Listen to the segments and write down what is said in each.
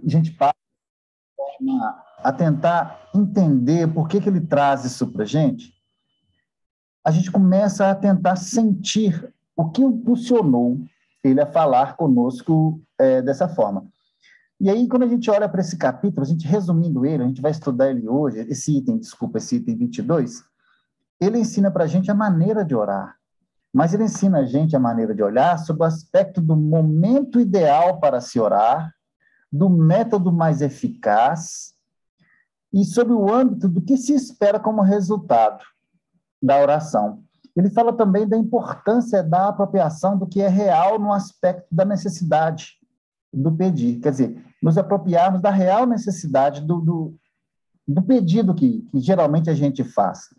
a gente passa a tentar entender por que ele traz isso para a gente gente começa a tentar sentir o que impulsionou ele a falar conosco dessa forma. E aí, quando a gente olha para esse capítulo, a gente resumindo ele, a gente vai estudar ele hoje, esse item 22, ele ensina para a gente a maneira de orar, mas ele ensina a gente a maneira de olhar sob o aspecto do momento ideal para se orar, do método mais eficaz e sobre o âmbito do que se espera como resultado da oração. Ele fala também da importância da apropriação do que é real no aspecto da necessidade do pedir. Quer dizer, nos apropriarmos da real necessidade do pedido que geralmente a gente faz.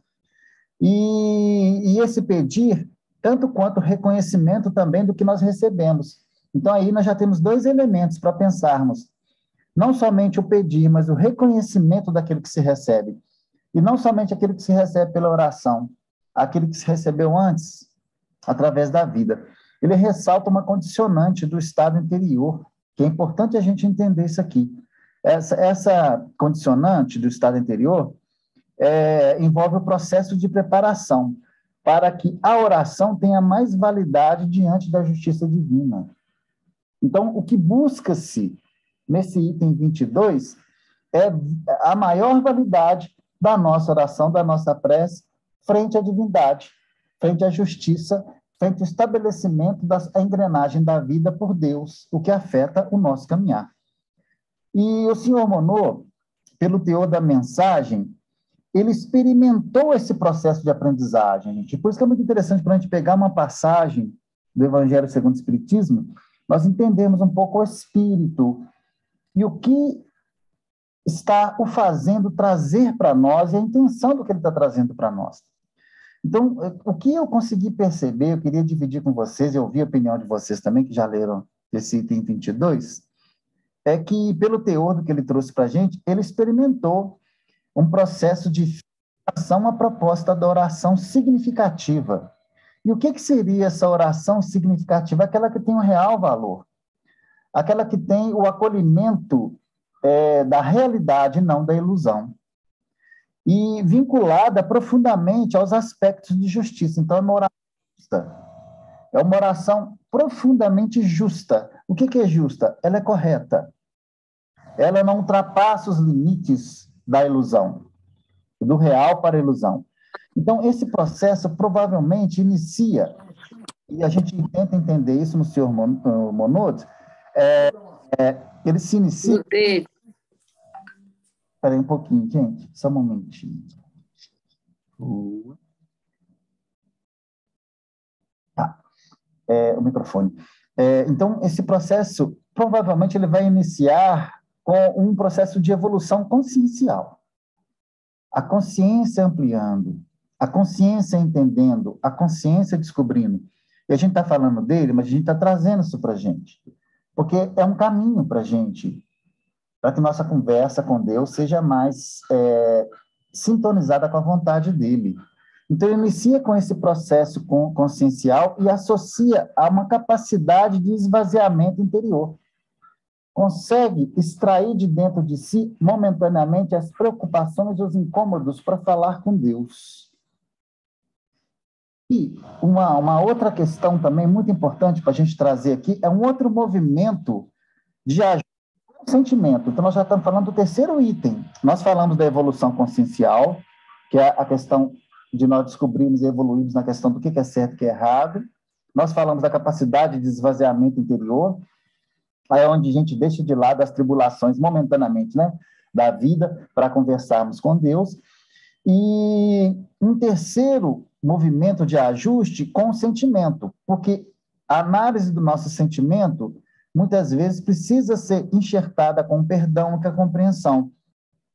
E esse pedir, tanto quanto reconhecimento também do que nós recebemos. Então, aí nós já temos dois elementos para pensarmos. Não somente o pedir, mas o reconhecimento daquilo que se recebe. E não somente aquilo que se recebe pela oração, aquilo que se recebeu antes, através da vida. Ele ressalta uma condicionante do estado interior, que é importante a gente entender isso aqui. Essa condicionante do estado interior envolve o processo de preparação para que a oração tenha mais validade diante da justiça divina. Então, o que busca-se nesse item 22 é a maior validade da nossa oração, da nossa prece, frente à divindade, frente à justiça, frente ao estabelecimento da engrenagem da vida por Deus, o que afeta o nosso caminhar. E o senhor Monod, pelo teor da mensagem, ele experimentou esse processo de aprendizagem, gente. Por isso que é muito interessante para a gente pegar uma passagem do Evangelho segundo o Espiritismo, nós entendemos um pouco o espírito e o que está o fazendo trazer para nós e a intenção do que ele está trazendo para nós. Então, o que eu consegui perceber, eu queria dividir com vocês, e ouvir a opinião de vocês também, que já leram esse item 22, é que, pelo teor do que ele trouxe para a gente, ele experimentou um processo de fixação à proposta da oração significativa. E o que seria essa oração significativa? Aquela que tem um real valor, aquela que tem o acolhimento da realidade, não da ilusão. E vinculada profundamente aos aspectos de justiça. Então, é uma oração justa. É uma oração profundamente justa. O que é justa? Ela é correta. Ela não ultrapassa os limites da ilusão, do real para a ilusão. Então, esse processo provavelmente inicia, e a gente tenta entender isso no senhor Monod, ele se inicia... Espera aí um pouquinho, gente, só um momentinho. Tá, o microfone. Então, esse processo, provavelmente, ele vai iniciar com um processo de evolução consciencial. A consciência ampliando, a consciência entendendo, a consciência descobrindo. E a gente está falando dele, mas a gente está trazendo isso para a gente. Porque é um caminho para a gente, para que nossa conversa com Deus seja mais sintonizada com a vontade dele. Então, ele inicia com esse processo consciencial e associa a uma capacidade de esvaziamento interior. Consegue extrair de dentro de si, momentaneamente, as preocupações e os incômodos para falar com Deus. E uma outra questão também muito importante para a gente trazer aqui é um outro movimento de ajuda ao sentimento. Então, nós já estamos falando do terceiro item. Nós falamos da evolução consciencial, que é a questão de nós descobrirmos e evoluirmos na questão do que é certo e o que é errado. Nós falamos da capacidade de esvaziamento interior, aí é onde a gente deixa de lado as tribulações momentaneamente, né, da vida, para conversarmos com Deus. E um terceiro movimento de ajuste com o sentimento, porque a análise do nosso sentimento, muitas vezes, precisa ser enxertada com o perdão e com a compreensão,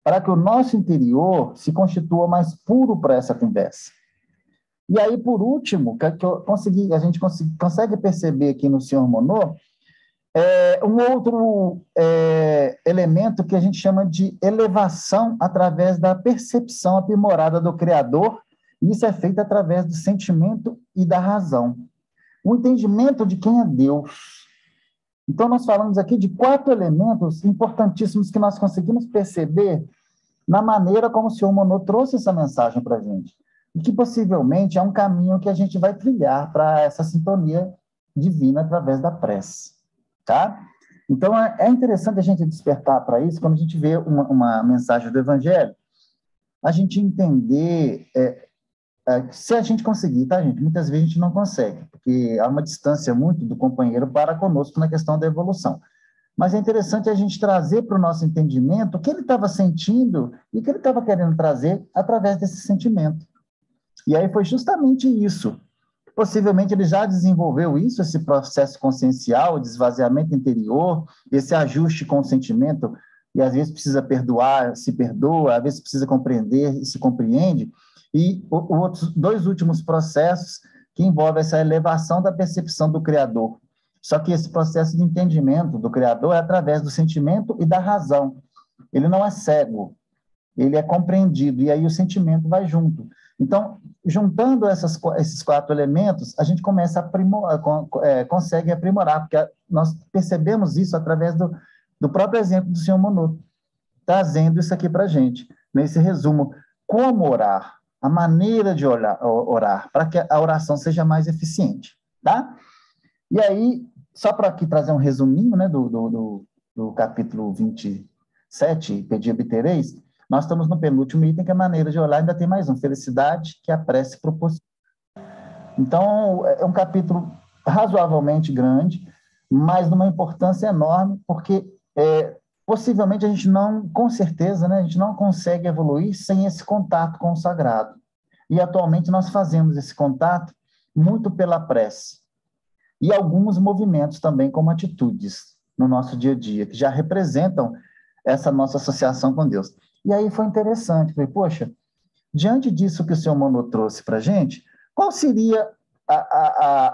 para que o nosso interior se constitua mais puro para essa conversa. E aí, por último, que a gente consegue perceber aqui no senhor Monod, um outro elemento que a gente chama de elevação através da percepção aprimorada do Criador, e isso é feito através do sentimento e da razão. O entendimento de quem é Deus. Então, nós falamos aqui de 4 elementos importantíssimos que nós conseguimos perceber na maneira como o senhor Monod trouxe essa mensagem para a gente. E que possivelmente é um caminho que a gente vai trilhar para essa sintonia divina através da prece. Tá? Então, é interessante a gente despertar para isso, quando a gente vê uma mensagem do Evangelho, a gente entender, se a gente conseguir, tá, gente? Muitas vezes a gente não consegue, porque há uma distância muito do companheiro para conosco na questão da evolução. Mas é interessante a gente trazer para o nosso entendimento o que ele estava sentindo e o que ele estava querendo trazer através desse sentimento. E aí foi justamente isso. Possivelmente ele já desenvolveu isso, esse processo consciencial, o esvaziamento interior, esse ajuste com o sentimento, e às vezes precisa perdoar, se perdoa, às vezes precisa compreender e se compreende. E os 2 últimos processos que envolvem essa elevação da percepção do Criador. Só que esse processo de entendimento do Criador é através do sentimento e da razão. Ele não é cego, ele é compreendido, e aí o sentimento vai junto. Então, juntando esses 4 elementos, a gente começa a consegue aprimorar, porque nós percebemos isso através do próprio exemplo do senhor Monod, trazendo isso aqui para a gente, nesse resumo. Como orar? A maneira de orar, para que a oração seja mais eficiente, tá? E aí, só para aqui trazer um resuminho, né, do capítulo 27, Pedi obtereis, nós estamos no penúltimo item, que é a maneira de orar, ainda tem mais um, felicidade que a prece proporciona. Então, é um capítulo razoavelmente grande, mas de uma importância enorme, porque possivelmente a gente não, com certeza, né, a gente não consegue evoluir sem esse contato com o sagrado. E atualmente nós fazemos esse contato muito pela prece. E alguns movimentos também como atitudes no nosso dia a dia, que já representam essa nossa associação com Deus. E aí foi interessante, falei, poxa, diante disso que o senhor Monod trouxe para a gente, qual seria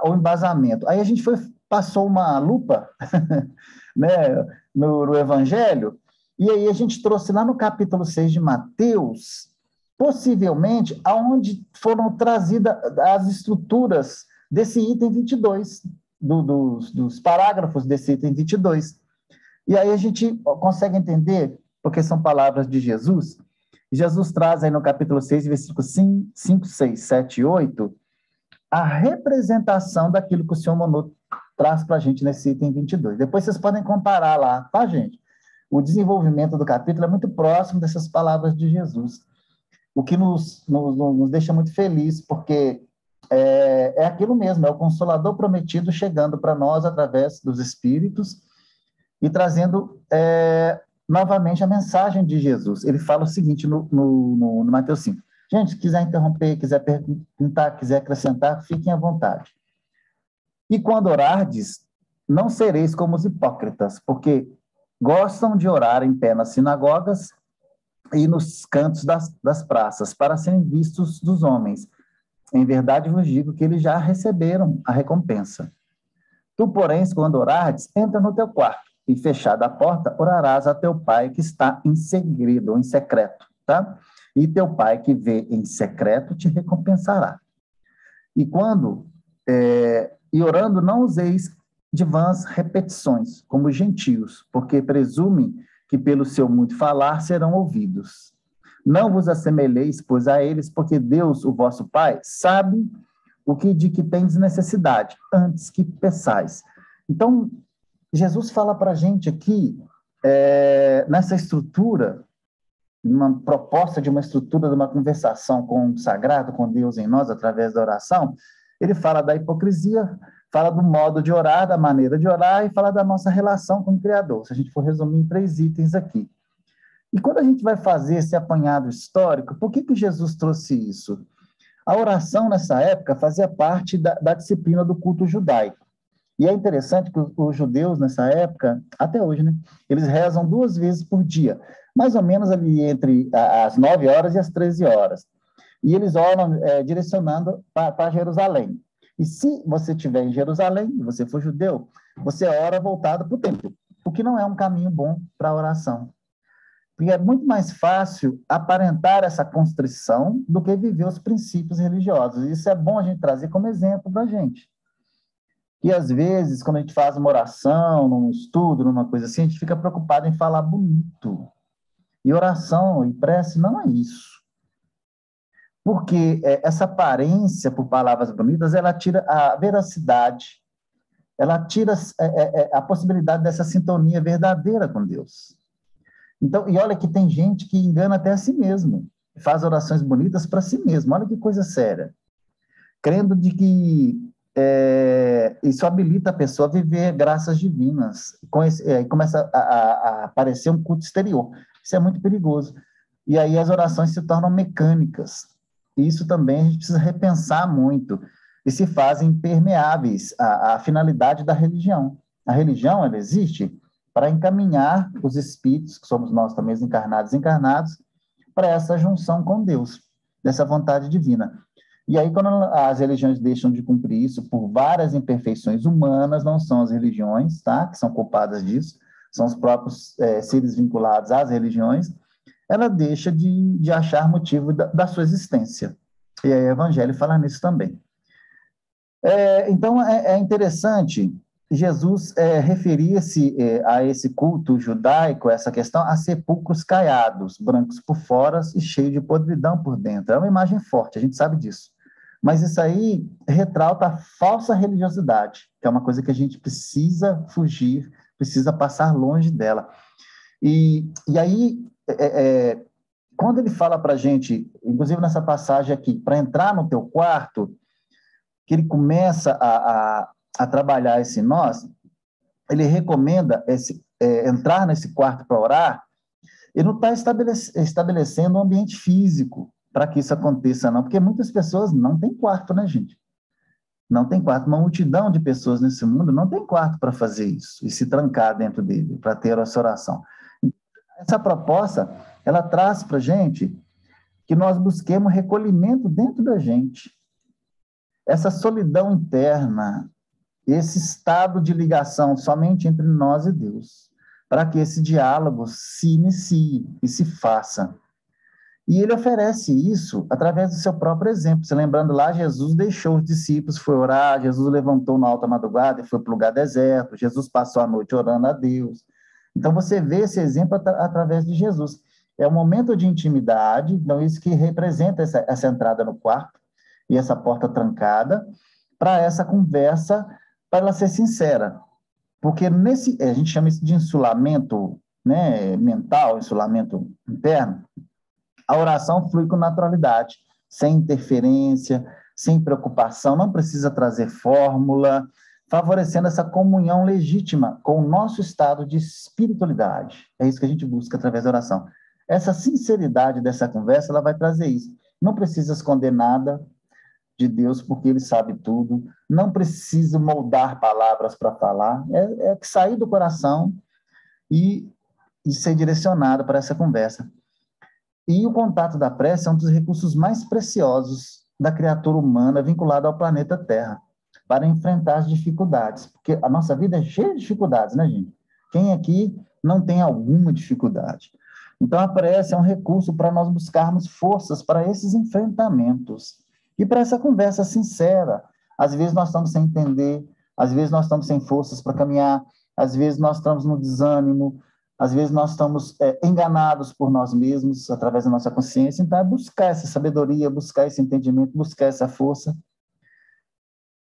o embasamento? Aí a gente passou uma lupa né, no Evangelho, e aí a gente trouxe lá no capítulo 6 de Mateus, possivelmente, aonde foram trazidas as estruturas desse item 22, dos parágrafos desse item 22. E aí a gente consegue entender, porque são palavras de Jesus. Jesus traz aí no capítulo 6, versículos 5, 6, 7 e 8, a representação daquilo que o senhor Monod traz para a gente nesse item 22. Depois vocês podem comparar lá, tá, gente? O desenvolvimento do capítulo é muito próximo dessas palavras de Jesus, o que nos deixa muito felizes, porque é aquilo mesmo, é o Consolador prometido chegando para nós através dos Espíritos e trazendo novamente a mensagem de Jesus. Ele fala o seguinte no Mateus 5. Gente, se quiser interromper, quiser perguntar, quiser acrescentar, fiquem à vontade. E quando orardes, não sereis como os hipócritas, porque gostam de orar em pé nas sinagogas e nos cantos das praças, para serem vistos dos homens. Em verdade vos digo que eles já receberam a recompensa. Tu, porém, quando orares, entra no teu quarto, e fechada a porta, orarás a teu pai que está em segredo, ou em secreto, tá? E teu pai que vê em secreto te recompensará. E orando, não useis de vãs repetições, como gentios, porque presumem que pelo seu muito falar serão ouvidos. Não vos assemelheis, pois, a eles, porque Deus, o vosso Pai, sabe de que tendes necessidade, antes que peçais. Então, Jesus fala para a gente aqui, nessa estrutura, uma proposta de uma estrutura, de uma conversação com o sagrado, com Deus em nós, através da oração, ele fala da hipocrisia, fala do modo de orar, da maneira de orar, e fala da nossa relação com o Criador, se a gente for resumir em 3 itens aqui. E quando a gente vai fazer esse apanhado histórico, por que Jesus trouxe isso? A oração, nessa época, fazia parte da disciplina do culto judaico. E é interessante que os judeus, nessa época, até hoje, né, eles rezam 2 vezes por dia, mais ou menos ali entre as 9 horas e as 13 horas. E eles oram direcionando para Jerusalém. E se você estiver em Jerusalém, e você for judeu, você ora voltado para o templo, o que não é um caminho bom para a oração. Porque é muito mais fácil aparentar essa constrição do que viver os princípios religiosos. Isso é bom a gente trazer como exemplo para a gente. que às vezes, quando a gente faz uma oração, num estudo, numa coisa assim, a gente fica preocupado em falar bonito. E oração e prece não é isso. Porque essa aparência por palavras bonitas, ela tira a veracidade, ela tira a possibilidade dessa sintonia verdadeira com Deus. Então, e olha que tem gente que engana até a si mesmo, faz orações bonitas para si mesmo, olha que coisa séria. Crendo de que isso habilita a pessoa a viver graças divinas, e começa a aparecer um culto exterior. Isso é muito perigoso. E aí as orações se tornam mecânicas. E isso também a gente precisa repensar muito, e se fazem permeáveis à finalidade da religião. A religião, ela existe para encaminhar os espíritos, que somos nós também encarnados, para essa junção com Deus, dessa vontade divina. E aí, quando as religiões deixam de cumprir isso por várias imperfeições humanas, não são as religiões, tá, que são culpadas disso, são os próprios seres vinculados às religiões, ela deixa de achar motivo da sua existência. E aí o Evangelho fala nisso também. Então, é interessante, Jesus referia-se a esse culto judaico, essa questão, a sepulcros caiados, brancos por fora e cheios de podridão por dentro. É uma imagem forte, a gente sabe disso. Mas isso aí retrata a falsa religiosidade, que é uma coisa que a gente precisa fugir, precisa passar longe dela. E aí, quando ele fala para a gente, inclusive nessa passagem aqui, para entrar no teu quarto, que ele começa a trabalhar esse nós, ele recomenda entrar nesse quarto para orar, ele não está estabelecendo um ambiente físico para que isso aconteça, não, porque muitas pessoas não têm quarto, né, gente? Não tem quarto. Uma multidão de pessoas nesse mundo não tem quarto para fazer isso e se trancar dentro dele, para ter essa oração. Essa proposta, ela traz para a gente que nós busquemos recolhimento dentro da gente. Essa solidão interna, esse estado de ligação somente entre nós e Deus, para que esse diálogo se inicie e se faça. E ele oferece isso através do seu próprio exemplo. Se lembrando lá, Jesus deixou os discípulos, foi orar, Jesus levantou na alta madrugada e foi para o lugar deserto, Jesus passou a noite orando a Deus. Então, você vê esse exemplo através de Jesus. É um momento de intimidade, então isso que representa essa entrada no quarto e essa porta trancada, para essa conversa, para ela ser sincera. Porque a gente chama isso de insulamento, né, mental, insulamento interno. A oração flui com naturalidade, sem interferência, sem preocupação, não precisa trazer fórmula, favorecendo essa comunhão legítima com o nosso estado de espiritualidade. É isso que a gente busca através da oração. Essa sinceridade dessa conversa, ela vai trazer isso. Não precisa esconder nada de Deus, porque Ele sabe tudo. Não precisa moldar palavras para falar. É sair do coração e ser direcionado para essa conversa. E o contato da prece é um dos recursos mais preciosos da criatura humana vinculada ao planeta Terra, para enfrentar as dificuldades. Porque a nossa vida é cheia de dificuldades, né, gente? Quem aqui não tem alguma dificuldade? Então, a prece é um recurso para nós buscarmos forças para esses enfrentamentos. E para essa conversa sincera. Às vezes nós estamos sem entender, às vezes nós estamos sem forças para caminhar, às vezes nós estamos no desânimo, às vezes nós estamos enganados por nós mesmos, através da nossa consciência. Então, é buscar essa sabedoria, buscar esse entendimento, buscar essa força.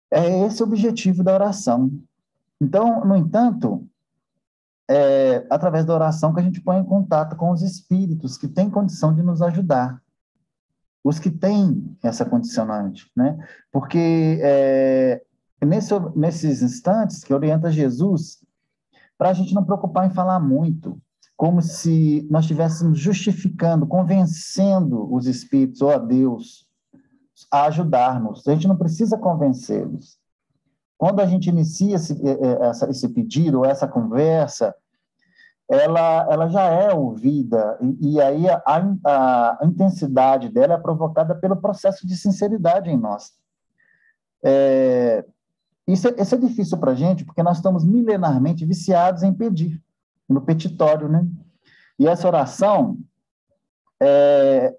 É esse o objetivo da oração. Então, no entanto, através da oração que a gente põe em contato com os espíritos que têm condição de nos ajudar. Os que têm essa condicionante, né? Porque nesses instantes que orienta Jesus, para a gente não preocupar em falar muito, como se nós estivéssemos justificando, convencendo os espíritos ou a Deus a ajudar-nos. A gente não precisa convencê-los. Quando a gente inicia esse pedido ou essa conversa, ela já é ouvida, e aí a intensidade dela é provocada pelo processo de sinceridade em nós. Isso é difícil para a gente, porque nós estamos milenarmente viciados em pedir, no petitório, né? E essa oração,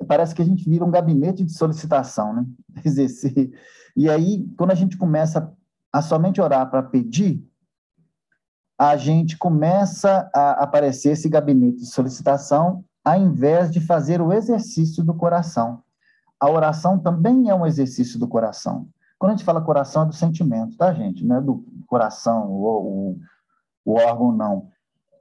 parece que a gente vira um gabinete de solicitação, né? Exercer. E aí, quando a gente começa a somente orar para pedir, a gente começa a aparecer esse gabinete de solicitação, ao invés de fazer o exercício do coração. A oração também é um exercício do coração. Quando a gente fala coração, é do sentimento, tá, gente? Não é do coração, o órgão, não.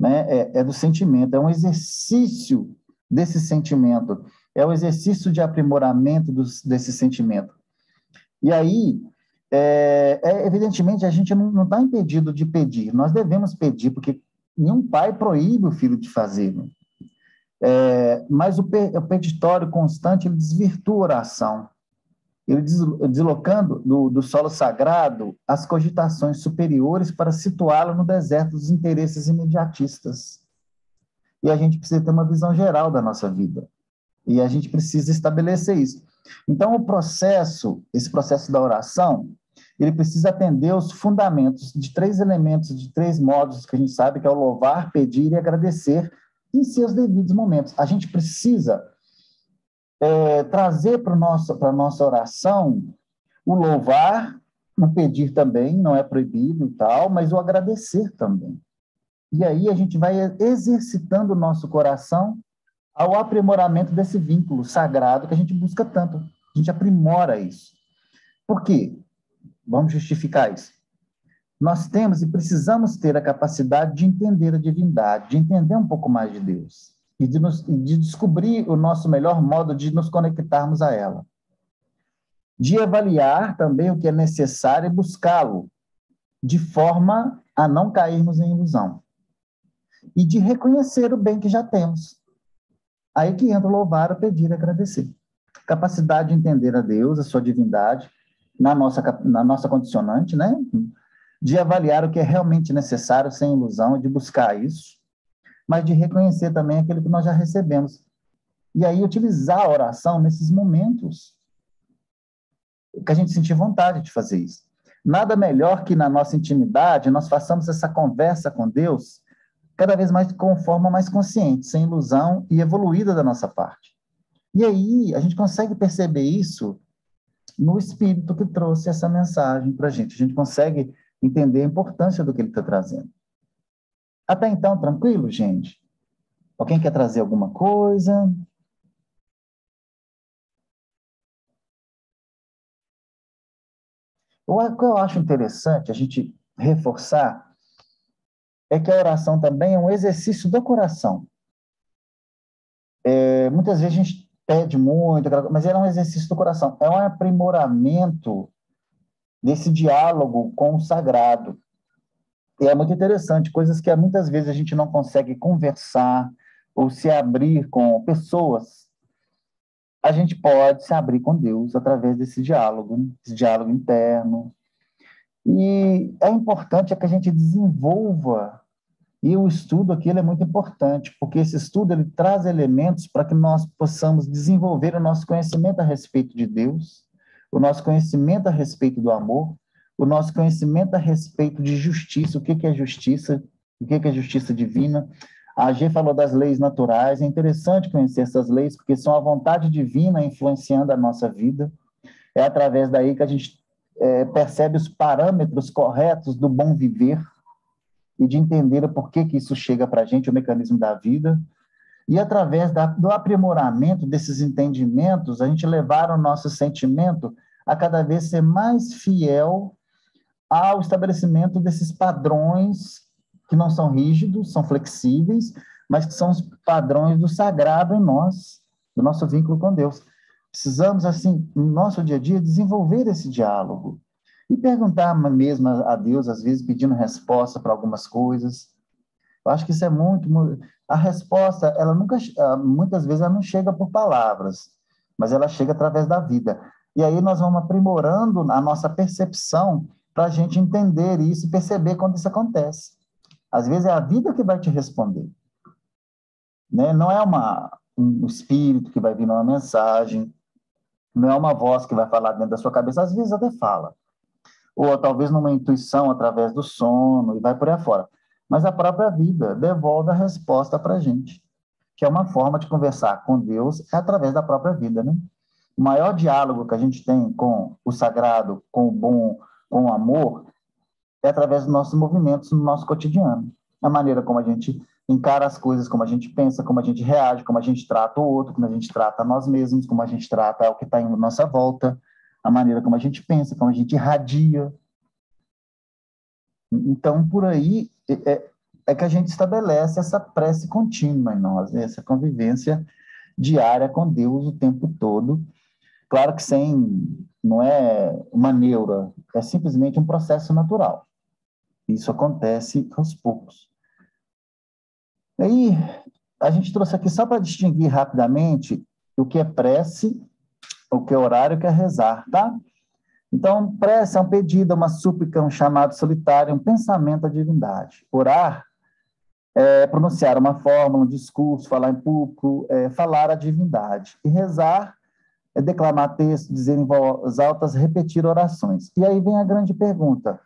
Né? É do sentimento, é um exercício desse sentimento, é o exercício de aprimoramento desse sentimento. E aí, evidentemente, a gente não está impedido de pedir, nós devemos pedir, porque nenhum pai proíbe o filho de fazê-lo. Mas o peditório constante, ele desvirtua a oração, ele deslocando do solo sagrado as cogitações superiores para situá-lo no deserto dos interesses imediatistas. E a gente precisa ter uma visão geral da nossa vida. E a gente precisa estabelecer isso. Então, esse processo da oração, ele precisa atender os fundamentos de 3 elementos, de 3 modos que a gente sabe, que é o louvar, pedir e agradecer em seus devidos momentos. A gente precisa trazer para a nossa oração o louvar, o pedir também, não é proibido e tal, mas o agradecer também. E aí a gente vai exercitando o nosso coração ao aprimoramento desse vínculo sagrado que a gente busca tanto. A gente aprimora isso. Por quê? Vamos justificar isso. Nós temos e precisamos ter a capacidade de entender a divindade, de entender um pouco mais de Deus e de descobrir o nosso melhor modo de nos conectarmos a ela. De avaliar também o que é necessário e buscá-lo, de forma a não cairmos em ilusão. E de reconhecer o bem que já temos. Aí que entra o louvar, o pedir e agradecer. Capacidade de entender a Deus, a sua divindade, na nossa condicionante, né? De avaliar o que é realmente necessário, sem ilusão, de buscar isso, mas de reconhecer também aquilo que nós já recebemos. E aí utilizar a oração nesses momentos que a gente sentir vontade de fazer isso. Nada melhor que na nossa intimidade nós façamos essa conversa com Deus cada vez mais com forma mais consciente, sem ilusão e evoluída da nossa parte. E aí a gente consegue perceber isso no Espírito que trouxe essa mensagem para a gente. A gente consegue entender a importância do que ele está trazendo. Até então, tranquilo, gente? Alguém quer trazer alguma coisa? O que eu acho interessante a gente reforçar é que a oração também é um exercício do coração. Muitas vezes a gente pede muito, mas é um exercício do coração. É um aprimoramento desse diálogo com o sagrado. E é muito interessante, coisas que muitas vezes a gente não consegue conversar ou se abrir com pessoas, a gente pode se abrir com Deus através desse diálogo, né? Esse diálogo interno. E é importante que a gente desenvolva, e o estudo aqui ele é muito importante, porque esse estudo ele traz elementos para que nós possamos desenvolver o nosso conhecimento a respeito de Deus, o nosso conhecimento a respeito do amor, o nosso conhecimento a respeito de justiça, o que é justiça, o que é justiça divina. A G falou das leis naturais, é interessante conhecer essas leis, porque são a vontade divina influenciando a nossa vida. É através daí que a gente percebe os parâmetros corretos do bom viver e de entender por que isso chega para a gente, o mecanismo da vida. E através do aprimoramento desses entendimentos, a gente levar o nosso sentimento a cada vez ser mais fiel ao estabelecimento desses padrões que não são rígidos, são flexíveis, mas que são os padrões do sagrado em nós, do nosso vínculo com Deus. Precisamos, assim, no nosso dia a dia, desenvolver esse diálogo e perguntar mesmo a Deus, às vezes, pedindo resposta para algumas coisas. Eu acho que isso é muito... A resposta, ela nunca, muitas vezes, ela não chega por palavras, mas ela chega através da vida. E aí nós vamos aprimorando a nossa percepção para a gente entender isso e perceber quando isso acontece. Às vezes é a vida que vai te responder. Né? Não é um espírito que vai vir numa mensagem, não é uma voz que vai falar dentro da sua cabeça, às vezes até fala. Ou talvez numa intuição através do sono, e vai por aí afora. Mas a própria vida devolve a resposta para a gente, que é uma forma de conversar com Deus através da própria vida, né? O maior diálogo que a gente tem com o sagrado, com o bom, com o amor, é através dos nossos movimentos no nosso cotidiano. A maneira como a gente encara as coisas, como a gente pensa, como a gente reage, como a gente trata o outro, como a gente trata nós mesmos, como a gente trata o que está em nossa volta, a maneira como a gente pensa, como a gente irradia. Então, por aí é que a gente estabelece essa prece contínua em nós, né? Essa convivência diária com Deus o tempo todo. Claro que não é uma neura, é simplesmente um processo natural. Isso acontece aos poucos. Aí, a gente trouxe aqui só para distinguir rapidamente o que é prece, o que é orário e o que é rezar, tá? Então, prece é um pedido, uma súplica, um chamado solitário, um pensamento à divindade. Orar é pronunciar uma fórmula, um discurso, falar em público, falar à divindade. E rezar é declamar texto, dizer em voz alta, repetir orações. E aí vem a grande pergunta: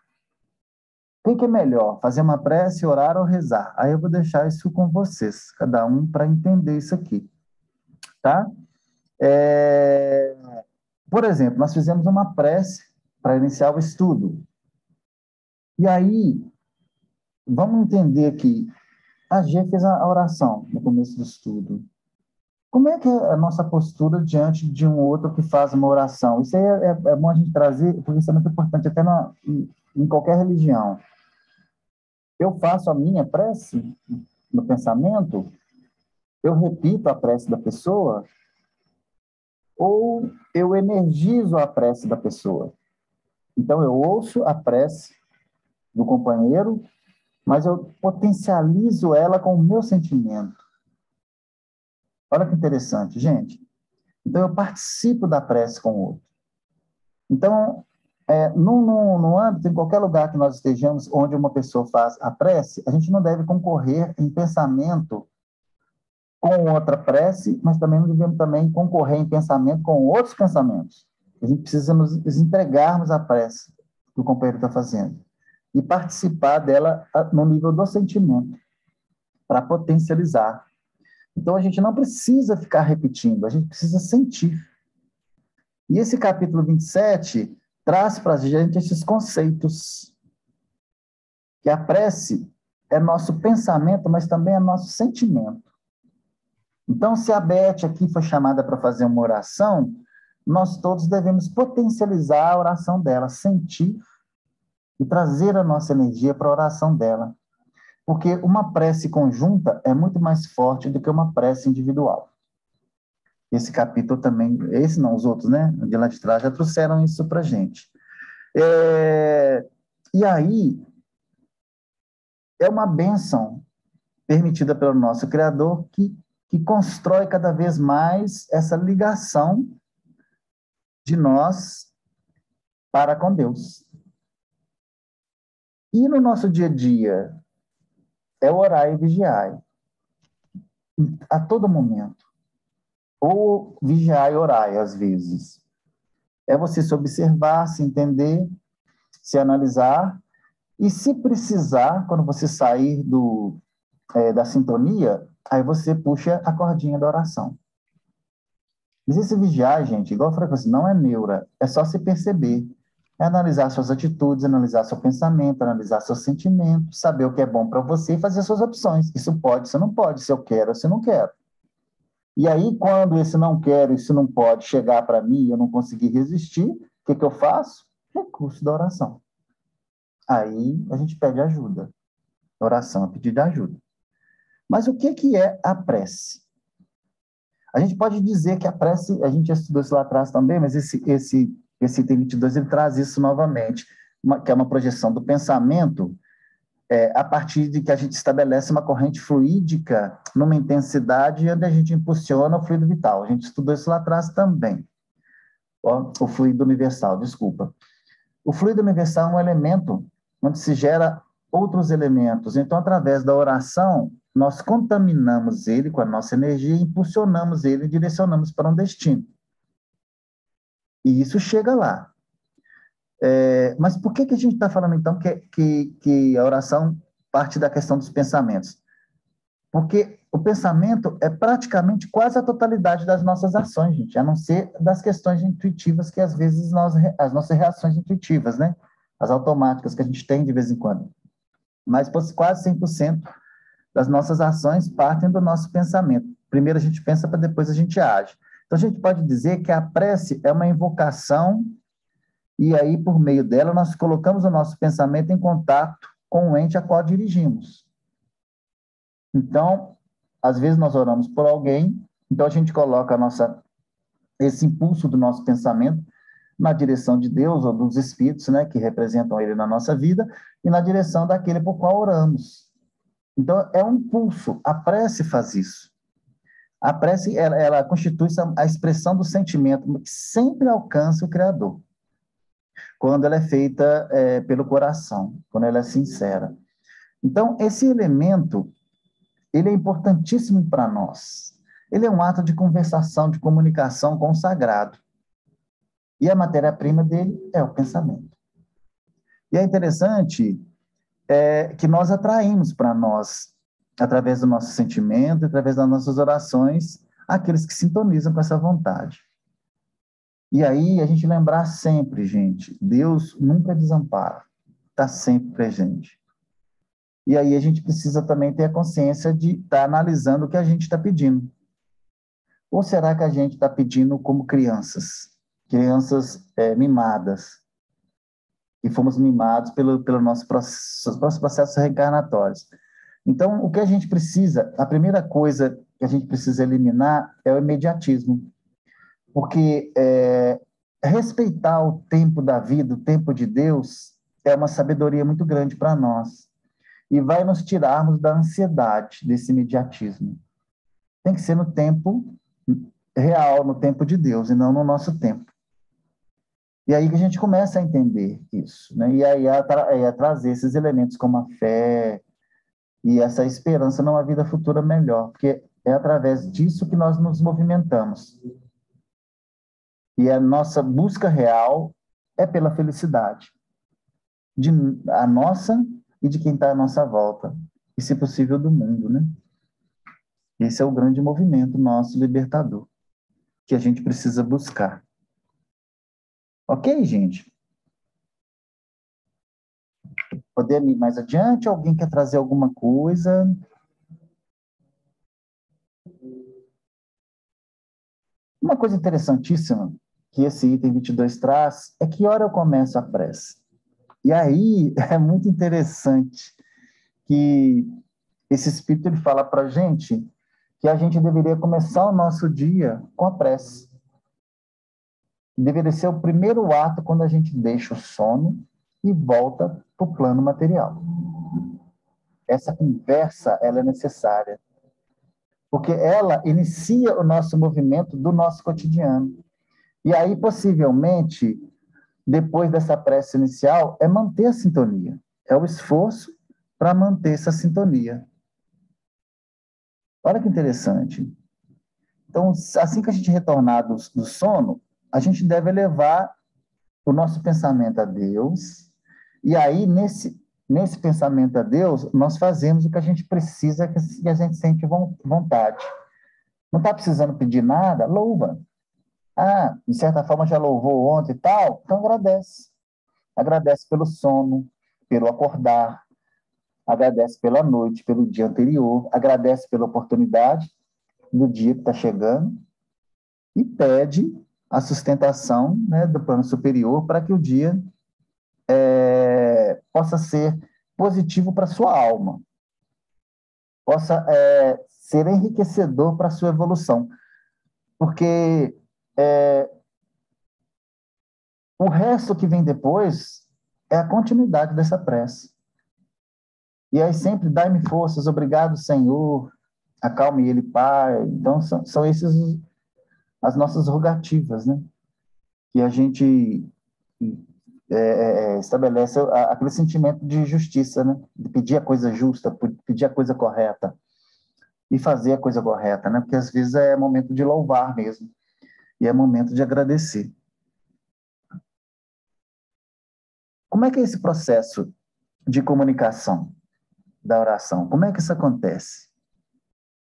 o que é melhor, fazer uma prece, orar ou rezar? Aí eu vou deixar isso com vocês, cada um para entender isso aqui, tá? Por exemplo, nós fizemos uma prece para iniciar o estudo. E aí, vamos entender aqui, a G fez a oração no começo do estudo. Como é que é a nossa postura diante de um outro que faz uma oração? Isso aí é bom a gente trazer, porque isso é muito importante até em qualquer religião. Eu faço a minha prece no pensamento, eu repito a prece da pessoa, ou eu energizo a prece da pessoa. Então, eu ouço a prece do companheiro, mas eu potencializo ela com o meu sentimento. Olha que interessante, gente. Então, eu participo da prece com o outro. Então, no âmbito, em qualquer lugar que nós estejamos, onde uma pessoa faz a prece, a gente não deve concorrer em pensamento com outra prece, mas também não devemos também concorrer em pensamento com outros pensamentos. A gente precisa nos entregarmos à prece que o companheiro está fazendo e participar dela no nível do sentimento, para potencializar. Então, a gente não precisa ficar repetindo, a gente precisa sentir. E esse capítulo 27 traz para a gente esses conceitos, que a prece é nosso pensamento, mas também é nosso sentimento. Então, se a Beth aqui foi chamada para fazer uma oração, nós todos devemos potencializar a oração dela, sentir e trazer a nossa energia para a oração dela. Porque uma prece conjunta é muito mais forte do que uma prece individual. Esse capítulo também, esse não, os outros, né? De lá de trás já trouxeram isso para a gente. E aí, é uma bênção permitida pelo nosso Criador que constrói cada vez mais essa ligação de nós para com Deus. E no nosso dia a dia, é orar e vigiar, a todo momento. Ou vigiar e orar, às vezes. É você se observar, se entender, se analisar, e se precisar, quando você sair da sintonia, aí você puxa a cordinha da oração. Mas esse vigiar, gente, igual eu falei assim, não é neura, é só se perceber. É analisar suas atitudes, analisar seu pensamento, analisar seus sentimentos, saber o que é bom para você e fazer suas opções. Isso pode, isso não pode, se eu quero, se eu não quero. E aí, quando esse não quero, isso não pode chegar para mim e eu não conseguir resistir, o que eu faço? Recurso da oração. Aí a gente pede ajuda. Oração é pedir ajuda. Mas o que é a prece? A gente pode dizer que a prece, a gente já estudou isso lá atrás também, mas esse item 22, ele traz isso novamente, que é uma projeção do pensamento a partir de que a gente estabelece uma corrente fluídica numa intensidade onde a gente impulsiona o fluido vital. A gente estudou isso lá atrás também. O fluido universal, desculpa. O fluido universal é um elemento onde se gera outros elementos. Então, através da oração, nós contaminamos ele com a nossa energia, impulsionamos ele e direcionamos para um destino. E isso chega lá. Mas por que a gente está falando, então, que a oração parte da questão dos pensamentos? Porque o pensamento é praticamente quase a totalidade das nossas ações, gente, a não ser das questões intuitivas, que às vezes as nossas reações intuitivas, né? as automáticas que a gente tem de vez em quando. Mas quase 100% das nossas ações partem do nosso pensamento. Primeiro a gente pensa para depois a gente age. Então a gente pode dizer que a prece é uma invocação e aí por meio dela nós colocamos o nosso pensamento em contato com o ente a qual dirigimos. Então, às vezes nós oramos por alguém, então a gente coloca esse impulso do nosso pensamento na direção de Deus ou dos espíritos, né, que representam ele na nossa vida, e na direção daquele por qual oramos. Então, é um impulso. A prece faz isso. A prece, ela constitui a expressão do sentimento que sempre alcança o Criador, quando ela é feita pelo coração, quando ela é sincera. Então, esse elemento, ele é importantíssimo para nós. Ele é um ato de conversação, de comunicação com o sagrado. E a matéria-prima dele é o pensamento. E é interessante que nós atraímos para nós, através do nosso sentimento, através das nossas orações, aqueles que sintonizam com essa vontade. E aí a gente lembrar sempre, gente, Deus nunca desampara, está sempre presente. E aí a gente precisa também ter a consciência de estar analisando o que a gente está pedindo. Ou será que a gente está pedindo como crianças mimadas, e fomos mimados pelo nossos processos reencarnatórios? Então, o que a gente precisa, a primeira coisa que a gente precisa eliminar é o imediatismo, porque respeitar o tempo da vida, o tempo de Deus, é uma sabedoria muito grande para nós, e vai nos tirarmos da ansiedade, desse imediatismo. Tem que ser no tempo real, no tempo de Deus, e não no nosso tempo. E aí que a gente começa a entender isso, né? E aí a trazer esses elementos como a fé e essa esperança numa vida futura melhor, porque é através disso que nós nos movimentamos. E a nossa busca real é pela felicidade, a nossa e de quem está à nossa volta, e, se possível, do mundo, né? Esse é o grande movimento nosso libertador, que a gente precisa buscar. Ok, gente? Podemos ir mais adiante? Alguém quer trazer alguma coisa? Uma coisa interessantíssima que esse item 22 traz é que hora eu começo a prece. E aí é muito interessante que esse espírito ele fala para a gente que a gente deveria começar o nosso dia com a prece. Deveria ser o primeiro ato quando a gente deixa o sono e volta para o plano material. Essa conversa ela é necessária, porque ela inicia o nosso movimento do nosso cotidiano. E aí, possivelmente, depois dessa prece inicial, é manter a sintonia. É o esforço para manter essa sintonia. Olha que interessante. Então, assim que a gente retornar do sono, a gente deve levar o nosso pensamento a Deus, e aí, nesse pensamento a Deus, nós fazemos o que a gente precisa, que a gente sente vontade. Não está precisando pedir nada? Louva. Ah, de certa forma já louvou ontem e tal? Então agradece. Agradece pelo sono, pelo acordar, agradece pela noite, pelo dia anterior, agradece pela oportunidade do dia que está chegando e pede a sustentação, né, do plano superior para que o dia possa ser positivo para a sua alma, possa ser enriquecedor para a sua evolução. Porque o resto que vem depois é a continuidade dessa prece. E aí sempre, dai-me forças, obrigado, Senhor, acalme ele, Pai. Então, são essas as nossas rogativas, né? Que a gente estabelece aquele sentimento de justiça, né? De pedir a coisa justa, pedir a coisa correta e fazer a coisa correta, né? Porque às vezes é momento de louvar mesmo e é momento de agradecer. Como é que é esse processo de comunicação da oração? Como é que isso acontece?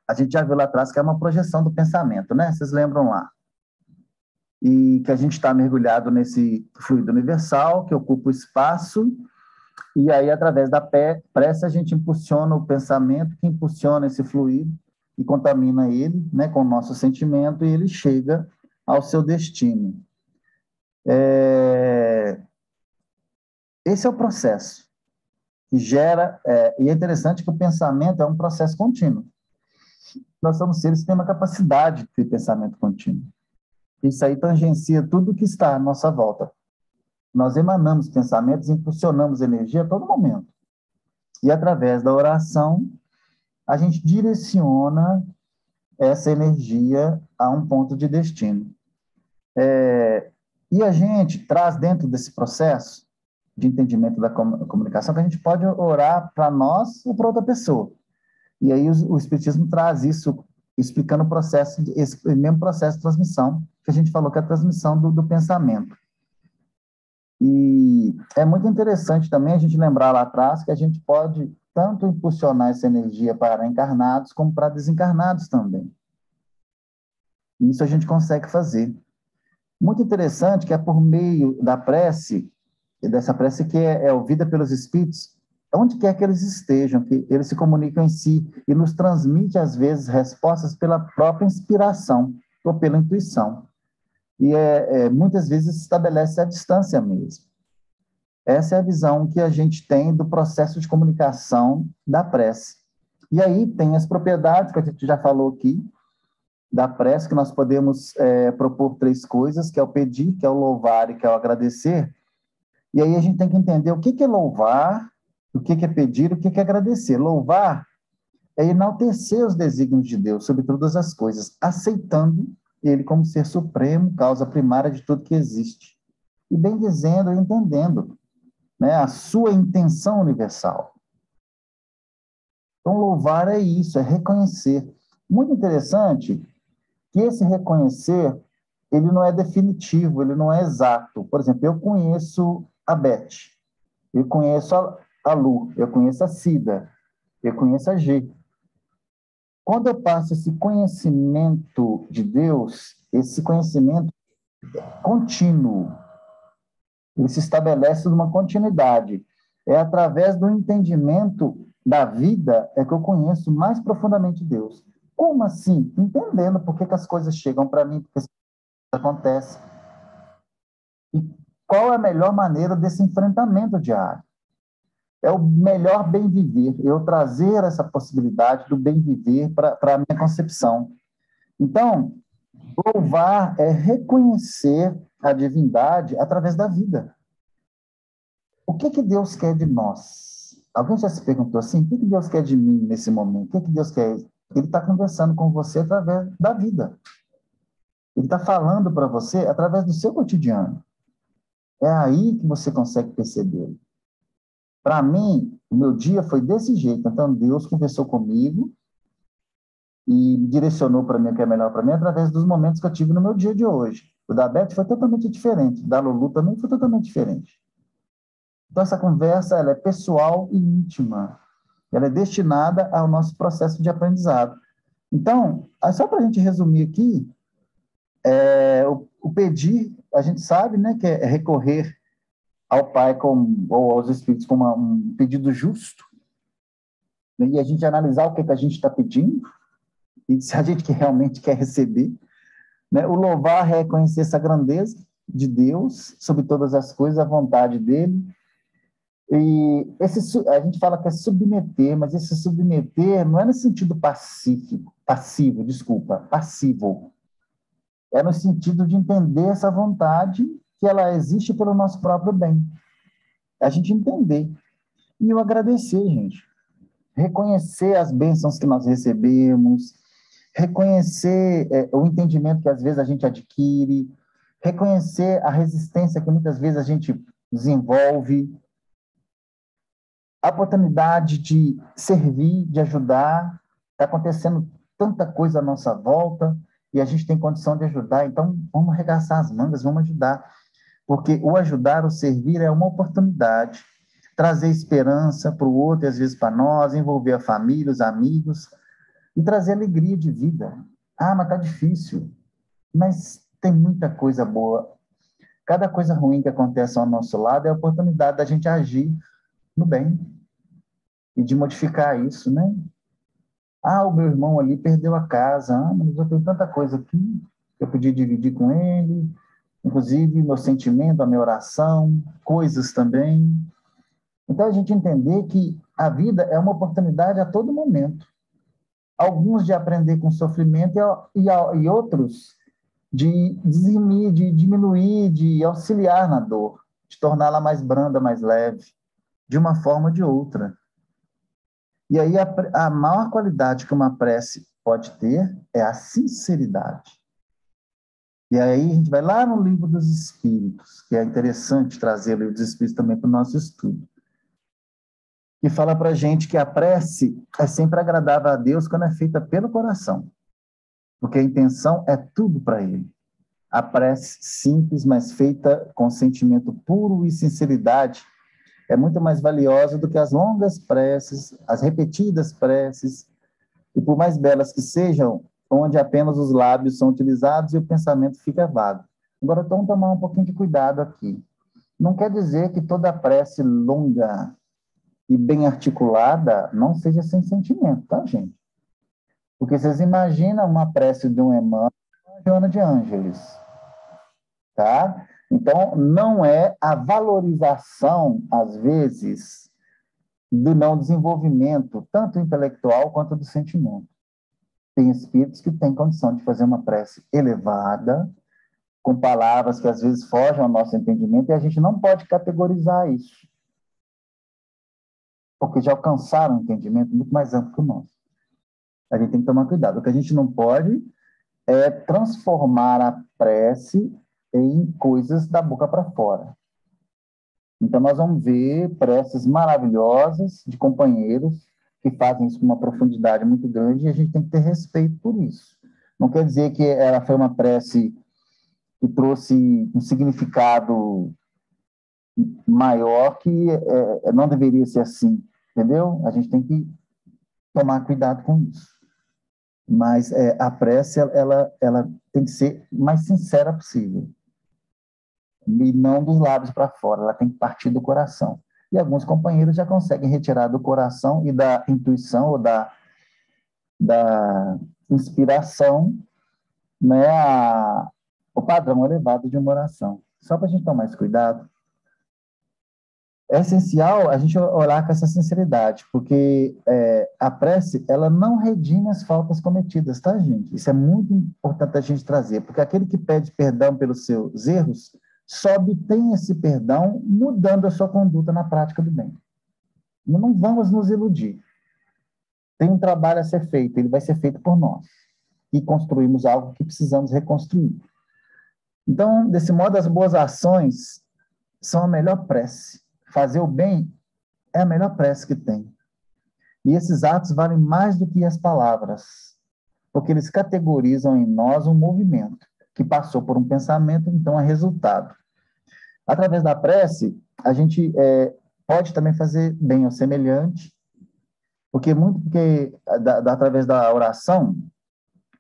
A gente já viu lá atrás que é uma projeção do pensamento, né? Vocês lembram lá? e que a gente está mergulhado nesse fluido universal, que ocupa o espaço, e aí, através da prece, a gente impulsiona o pensamento, que impulsiona esse fluido e contamina ele, né, com o nosso sentimento, e ele chega ao seu destino. Esse é o processo que gera, e é interessante que o pensamento é um processo contínuo. Nós somos seres que têm uma capacidade de pensamento contínuo. Isso aí tangencia tudo que está à nossa volta. Nós emanamos pensamentos, impulsionamos energia a todo momento. E através da oração, a gente direciona essa energia a um ponto de destino. E a gente traz dentro desse processo de entendimento da comunicação que a gente pode orar para nós ou para outra pessoa. E aí o Espiritismo traz isso, explicando o processo, esse mesmo processo de transmissão, que a gente falou que é a transmissão do pensamento. E é muito interessante também a gente lembrar lá atrás que a gente pode tanto impulsionar essa energia para encarnados como para desencarnados também. E isso a gente consegue fazer. Muito interessante que é por meio da prece, dessa prece que é ouvida pelos espíritos, onde quer que eles estejam, que eles se comunicam em si e nos transmite, às vezes, respostas pela própria inspiração ou pela intuição. E muitas vezes estabelece a distância mesmo. Essa é a visão que a gente tem do processo de comunicação da prece. E aí tem as propriedades que a gente já falou aqui, da prece, que nós podemos propor 3 coisas, que é o pedir, que é o louvar e que é o agradecer. E aí a gente tem que entender o que é louvar, o que é pedir, o que é agradecer. Louvar é enaltecer os desígnios de Deus sobre todas as coisas, aceitando Ele como ser supremo, causa primária de tudo que existe. E bem dizendo e entendendo, né, a sua intenção universal. Então, louvar é isso, é reconhecer. Muito interessante que esse reconhecer, ele não é definitivo, ele não é exato. Por exemplo, eu conheço a Beth, eu conheço a Lu, eu conheço a Cida, eu conheço a G. Quando eu passo esse conhecimento de Deus, esse conhecimento contínuo, ele se estabelece numa continuidade. É através do entendimento da vida é que eu conheço mais profundamente Deus. Como assim? Entendendo por que as coisas chegam para mim, por que as coisas acontecem. E qual é a melhor maneira desse enfrentamento diário? É o melhor bem viver, eu trazer essa possibilidade do bem viver para a minha concepção. Então, louvar é reconhecer a divindade através da vida. O que Deus quer de nós? Alguém já se perguntou assim, o que Deus quer de mim nesse momento? O que Deus quer? Ele está conversando com você através da vida. Ele está falando para você através do seu cotidiano. É aí que você consegue perceber. Para mim, o meu dia foi desse jeito. Então, Deus conversou comigo e me direcionou para mim o que é melhor para mim através dos momentos que eu tive no meu dia de hoje. O da Beth foi totalmente diferente. O da Lulu também foi totalmente diferente. Então, essa conversa ela é pessoal e íntima. Ela é destinada ao nosso processo de aprendizado. Então, só para a gente resumir aqui, o pedir, a gente sabe, né, que é recorrer ao Pai ou aos Espíritos como um pedido justo, né, e a gente analisar o que a gente está pedindo, e se a gente realmente quer receber. Né? O louvar é reconhecer essa grandeza de Deus sobre todas as coisas, a vontade dele. E a gente fala que é submeter, mas esse submeter não é no sentido passivo, passivo. É no sentido de entender essa vontade que ela existe pelo nosso próprio bem. A gente entender. E o agradecer, gente. Reconhecer as bênçãos que nós recebemos, reconhecer o entendimento que às vezes a gente adquire, reconhecer a resistência que muitas vezes a gente desenvolve, a oportunidade de servir, de ajudar. Está acontecendo tanta coisa à nossa volta e a gente tem condição de ajudar, então vamos arregaçar as mangas, vamos ajudar. Porque o ajudar, o servir é uma oportunidade, trazer esperança para o outro e às vezes para nós, envolver a família, os amigos e trazer alegria de vida. Ah, mas está difícil. Mas tem muita coisa boa. Cada coisa ruim que acontece ao nosso lado é a oportunidade da gente agir no bem e de modificar isso, né? Ah, o meu irmão ali perdeu a casa. Ah, mas eu tenho tanta coisa aqui que eu podia dividir com ele, inclusive meu sentimento, a minha oração, coisas também. Então, a gente entender que a vida é uma oportunidade a todo momento. Alguns de aprender com sofrimento e outros de dizimir, de diminuir, de auxiliar na dor, de torná-la mais branda, mais leve, de uma forma ou de outra. E aí a maior qualidade que uma prece pode ter é a sinceridade. E aí a gente vai lá no Livro dos Espíritos, que é interessante trazer o Livro dos Espíritos também para o nosso estudo, que fala para a gente que a prece é sempre agradável a Deus quando é feita pelo coração, porque a intenção é tudo para Ele. A prece simples, mas feita com sentimento puro e sinceridade, é muito mais valiosa do que as longas preces, as repetidas preces, e por mais belas que sejam, onde apenas os lábios são utilizados e o pensamento fica vago. Agora, vamos tomar um pouquinho de cuidado aqui. Não quer dizer que toda prece longa e bem articulada não seja sem sentimento, tá, gente? Porque vocês imaginam uma prece de um Emmanuel, uma Joana de Ângeles, tá? Então, não é a valorização, às vezes, do não desenvolvimento, tanto intelectual quanto do sentimento. Tem espíritos que têm condição de fazer uma prece elevada, com palavras que às vezes fogem ao nosso entendimento, e a gente não pode categorizar isso, porque já alcançaram um entendimento muito mais amplo que o nosso. A gente tem que tomar cuidado. O que a gente não pode é transformar a prece em coisas da boca para fora. Então, nós vamos ver preces maravilhosas de companheiros que fazem isso com uma profundidade muito grande e a gente tem que ter respeito por isso. Não quer dizer que ela foi uma prece que trouxe um significado maior que não deveria ser assim, entendeu? A gente tem que tomar cuidado com isso. Mas a prece, ela tem que ser mais sincera possível. E não dos lábios para fora, ela tem que partir do coração. E alguns companheiros já conseguem retirar do coração e da intuição ou da inspiração, né, o padrão elevado de uma oração. Só para a gente tomar esse cuidado, é essencial a gente orar com essa sinceridade, porque a prece, ela não redime as faltas cometidas, tá, gente? Isso é muito importante a gente trazer, porque aquele que pede perdão pelos seus erros, só obtém esse perdão mudando a sua conduta na prática do bem. Não vamos nos iludir. Tem um trabalho a ser feito, ele vai ser feito por nós. E construímos algo que precisamos reconstruir. Então, desse modo, as boas ações são a melhor prece. Fazer o bem é a melhor prece que tem. E esses atos valem mais do que as palavras, porque eles categorizam em nós um movimento que passou por um pensamento, então é resultado. Através da prece, a gente pode também fazer bem ao semelhante, porque através da oração,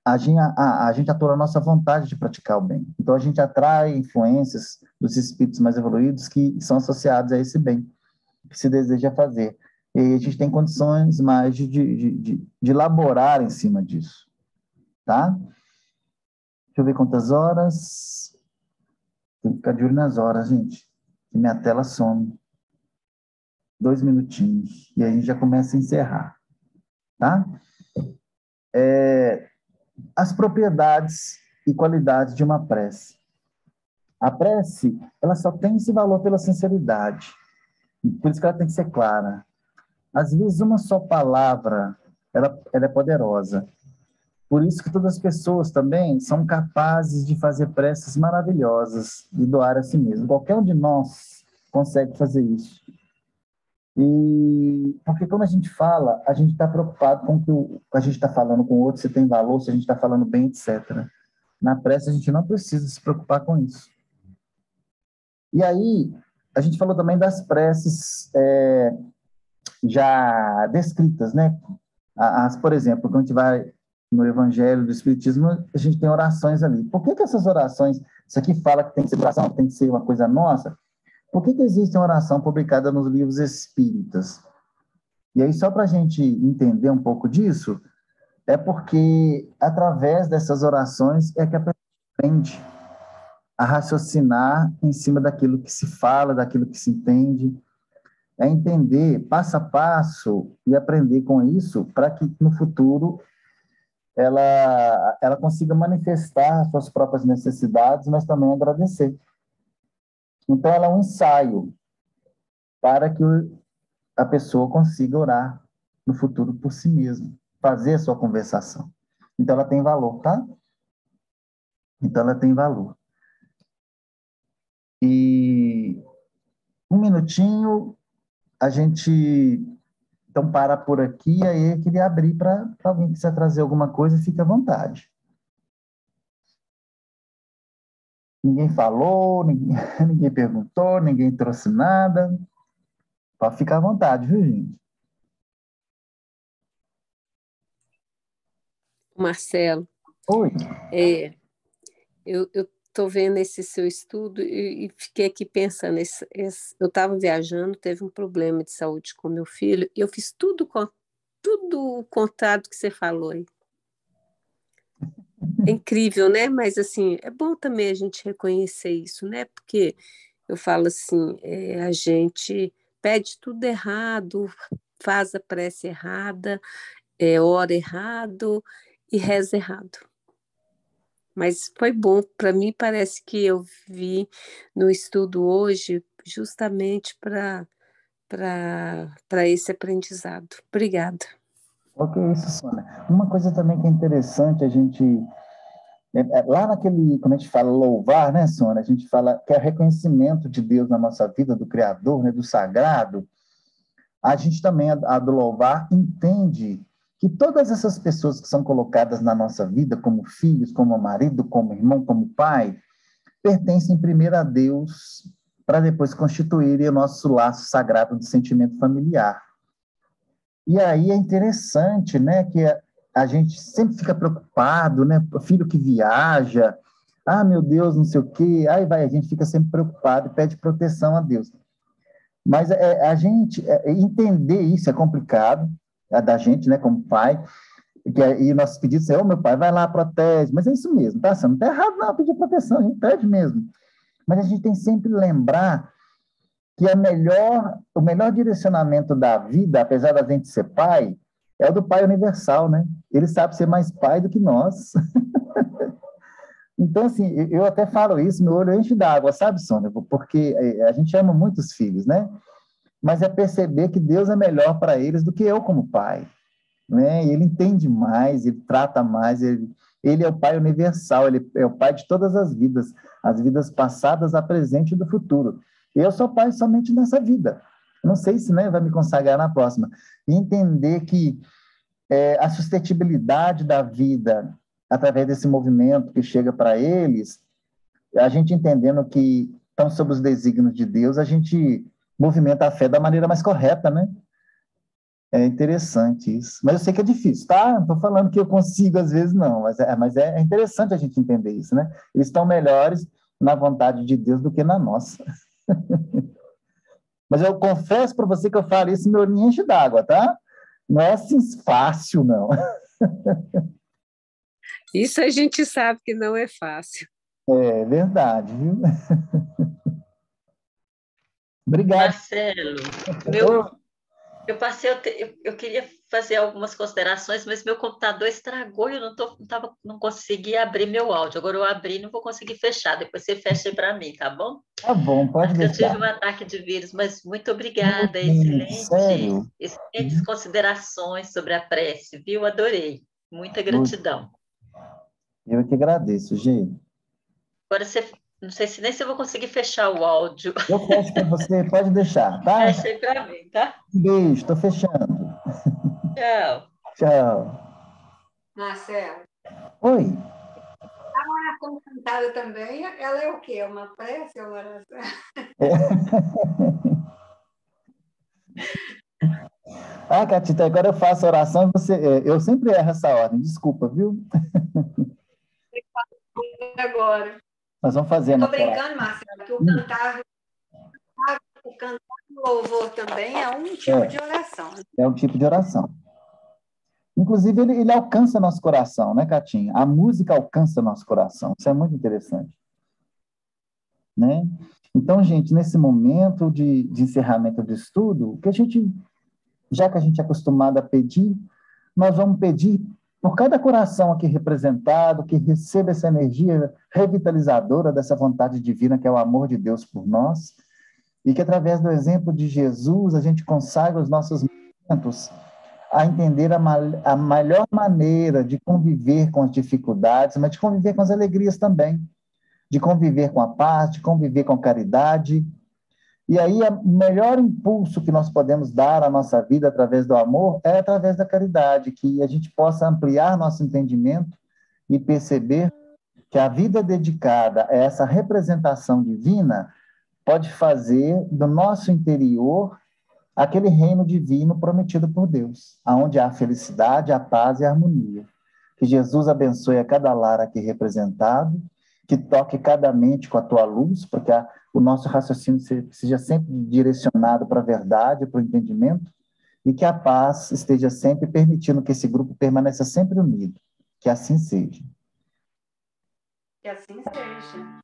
a gente atua a nossa vontade de praticar o bem. Então, a gente atrai influências dos espíritos mais evoluídos que são associados a esse bem que se deseja fazer. E a gente tem condições mais de elaborar em cima disso. Tá? Deixa eu ver quantas horas. Tem que ficar de olho nas horas, gente. Que minha tela some. 2 minutinhos. E aí a gente já começa a encerrar. Tá? As propriedades e qualidades de uma prece. A prece, ela só tem esse valor pela sinceridade. Por isso que ela tem que ser clara. Às vezes, uma só palavra, ela é poderosa. Por isso que todas as pessoas também são capazes de fazer preces maravilhosas e doar a si mesmo. Qualquer um de nós consegue fazer isso. E porque quando a gente fala, a gente está preocupado com o que a gente está falando com o outro, se tem valor, se a gente está falando bem, etc. Na prece, a gente não precisa se preocupar com isso. E aí, a gente falou também das preces já descritas, né? Por exemplo, quando a gente vai no Evangelho do Espiritismo, a gente tem orações ali. Por que que essas orações, isso aqui fala que tem que ser oração, que tem que ser uma coisa nossa? Por que que existe uma oração publicada nos livros espíritas? E aí, só para a gente entender um pouco disso, é porque através dessas orações é que a pessoa aprende a raciocinar em cima daquilo que se fala, daquilo que se entende, é entender passo a passo e aprender com isso para que no futuro ela consiga manifestar suas próprias necessidades, mas também agradecer. Então, ela é um ensaio para que a pessoa consiga orar no futuro por si mesma, fazer a sua conversação. Então, ela tem valor, tá? Então, ela tem valor. E um minutinho, a gente então para por aqui, aí eu queria abrir para alguém que quiser trazer alguma coisa, fique à vontade. Ninguém falou, ninguém, ninguém perguntou, ninguém trouxe nada. Pode ficar à vontade, viu, gente? Marcelo, Oi. eu estou vendo esse seu estudo e fiquei aqui pensando. Eu estava viajando, teve um problema de saúde com meu filho, e eu fiz tudo o contrário que você falou aí. É incrível, né? Mas assim, é bom também a gente reconhecer isso, né? Porque eu falo assim, a gente pede tudo errado, faz a prece errada, ora errado e reza errado. Mas foi bom, para mim parece que eu vi no estudo hoje justamente para esse aprendizado. Obrigada. O que é isso, Sônia? Uma coisa também que é interessante a gente lá naquele, quando a gente fala louvar, né, Sônia? A gente fala que é reconhecimento de Deus na nossa vida, do Criador, né, do sagrado. A gente também, a do louvar, entende que todas essas pessoas que são colocadas na nossa vida, como filhos, como marido, como irmão, como pai, pertencem primeiro a Deus, para depois constituírem o nosso laço sagrado de sentimento familiar. E aí é interessante, né, que a gente sempre fica preocupado, né, o filho que viaja, ah, meu Deus, não sei o quê, aí vai, a gente fica sempre preocupado e pede proteção a Deus. Mas a gente entender isso é complicado, da gente, né, como pai, e nossos pedidos são, meu pai, vai lá, protege, mas é isso mesmo, tá? Você não está errado não, pedir proteção, a gente pede mesmo. Mas a gente tem sempre lembrar que o melhor direcionamento da vida, apesar da gente ser pai, é o do Pai Universal, né? Ele sabe ser mais pai do que nós. Então, assim, eu até falo isso, meu olho enche d'água, sabe, Sônia? Porque a gente ama muitos filhos, né? Mas é perceber que Deus é melhor para eles do que eu como pai, né? Ele entende mais, ele trata mais, ele é o Pai Universal, ele é o Pai de todas as vidas passadas, a presente e do futuro. Eu sou pai somente nessa vida. Não sei se, né, vai me consagrar na próxima. E entender que a suscetibilidade da vida, através desse movimento que chega para eles, a gente entendendo que estão sob os desígnios de Deus, a gente movimenta a fé da maneira mais correta, né? É interessante isso. Mas eu sei que é difícil, tá? Não estou falando que eu consigo, às vezes, não. Mas é interessante a gente entender isso, né? Eles estão melhores na vontade de Deus do que na nossa. Mas eu confesso para você que eu falo isso, meu olhinho enche d'água, tá? Não é assim fácil, não. Isso a gente sabe que não é fácil. É verdade, viu? Obrigado. Marcelo, eu queria fazer algumas considerações, mas meu computador estragou e eu não consegui abrir meu áudio. Agora eu abri e não vou conseguir fechar. Depois você fecha para mim, tá bom? Tá bom, pode Acho que eu tive um deixar. ataque de vírus, mas muito obrigada. Sério? Excelentes considerações sobre a prece, viu? Adorei. Muita Poxa, gratidão. eu que agradeço, gente. Agora não sei se nem se eu vou conseguir fechar o áudio. Eu fecho para você, pode deixar, tá? Fecha aí para mim, tá? Um beijo, estou fechando. Tchau. Tchau. Marcelo, Oi. a oração cantada também, ela é o quê? É uma prece ou uma oração? Ah, Catita, agora eu faço oração e você. Eu sempre erro essa ordem, desculpa, viu? Agora. Nós vamos fazer Eu a estou nossa oração. brincando, Marcelo, que o cantar louvor também é um tipo É, de oração. é um tipo de oração. Inclusive, ele alcança nosso coração, né, Catinha? A música alcança nosso coração. Isso é muito interessante, né? Então, gente, nesse momento de encerramento do estudo, o que a gente, já que a gente é acostumado a pedir, nós vamos pedir por cada coração aqui representado, que receba essa energia revitalizadora dessa vontade divina, que é o amor de Deus por nós, e que através do exemplo de Jesus a gente consagra os nossos momentos a entender a melhor maneira de conviver com as dificuldades, mas de conviver com as alegrias também, de conviver com a paz, de conviver com a caridade. E aí, o melhor impulso que nós podemos dar à nossa vida através do amor é através da caridade, que a gente possa ampliar nosso entendimento e perceber que a vida dedicada a essa representação divina pode fazer do nosso interior aquele reino divino prometido por Deus, aonde há felicidade, a paz e a harmonia. Que Jesus abençoe a cada lar aqui representado, que toque cada mente com a tua luz, para que o nosso raciocínio seja sempre direcionado para a verdade, para o entendimento, e que a paz esteja sempre permitindo que esse grupo permaneça sempre unido. Que assim seja. Que assim seja.